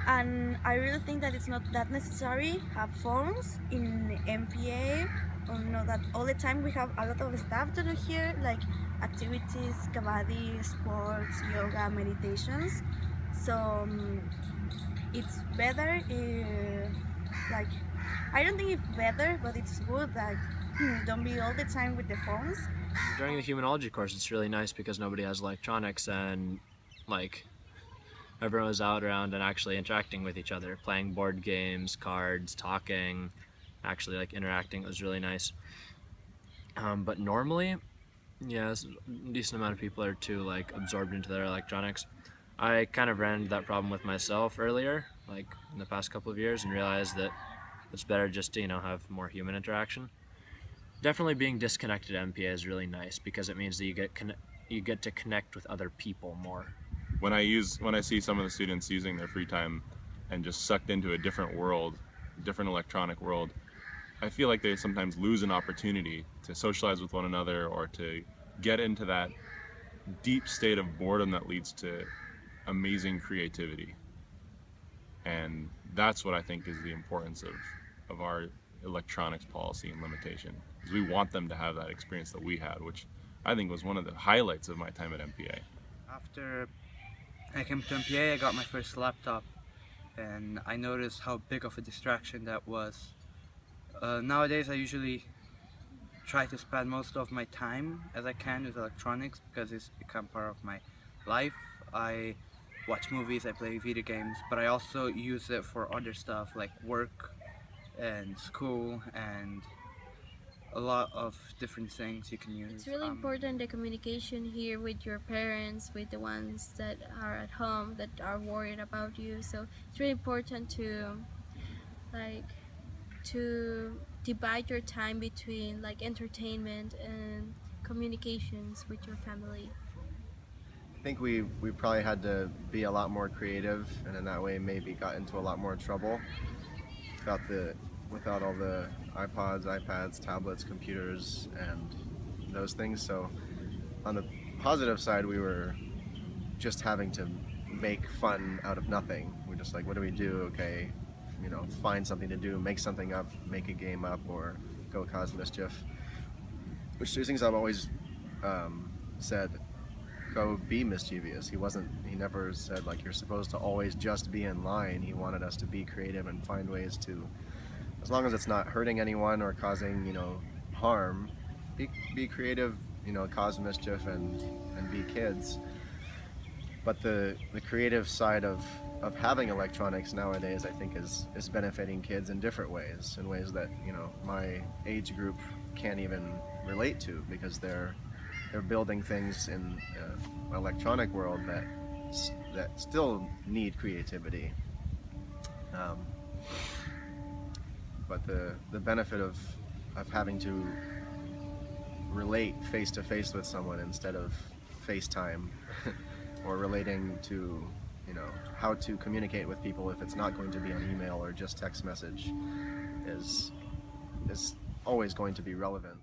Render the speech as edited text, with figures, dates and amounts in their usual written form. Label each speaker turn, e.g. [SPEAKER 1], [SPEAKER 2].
[SPEAKER 1] And I really think that it's not that necessary have phones in MPA, or not that all the time. We have a lot of stuff to do here, like activities, kabaddi, sports, yoga, meditations. So it's better, like, I don't think it's better, but it's good, like, don't be all the time with the phones.
[SPEAKER 2] During the humanology course, it's really nice because nobody has electronics, and like everyone was out around and actually interacting with each other, playing board games, cards, talking, actually like interacting. It was really nice. But normally, yes, a decent amount of people are too like absorbed into their electronics. I kind of ran into that problem with myself earlier, like in the past couple of years, and realized that it's better just to, have more human interaction. Definitely being disconnected at MPA is really nice because it means that you get to connect with other people more.
[SPEAKER 3] When I see some of the students using their free time and just sucked into a different world, different electronic world, I feel like they sometimes lose an opportunity to socialize with one another or to get into that deep state of boredom that leads to amazing creativity. And that's what I think is the importance of our electronics policy and limitation, is we want them to have that experience that we had, which I think was one of the highlights of my time at MPA.
[SPEAKER 4] After I came to MPA, I got my first laptop, and I noticed how big of a distraction that was. Nowadays, I usually try to spend most of my time as I can with electronics because it's become part of my life. I watch movies, I play video games, but I also use it for other stuff like work and school and a lot of different things you can use.
[SPEAKER 5] It's really important, the communication here with your parents, with the ones that are at home that are worried about you. So it's really important to divide your time between like entertainment and communications with your family.
[SPEAKER 6] I think we probably had to be a lot more creative, and in that way maybe got into a lot more trouble without all the iPods, iPads, tablets, computers, and those things. So on the positive side, we were just having to make fun out of nothing. We're just like, what do we do? Okay, find something to do, make something up, make a game up, or go cause mischief. Which two things I've always said, go be mischievous. He never said like you're supposed to always just be in line. He wanted us to be creative and find ways to, as long as it's not hurting anyone or causing, harm, be creative, cause mischief and be kids. But the creative side of having electronics nowadays, I think, is benefiting kids in different ways, in ways that, my age group can't even relate to, because they're building things in the electronic world that still need creativity. But the benefit of having to relate face to face with someone instead of FaceTime or relating to, how to communicate with people if it's not going to be an email or just text message is always going to be relevant.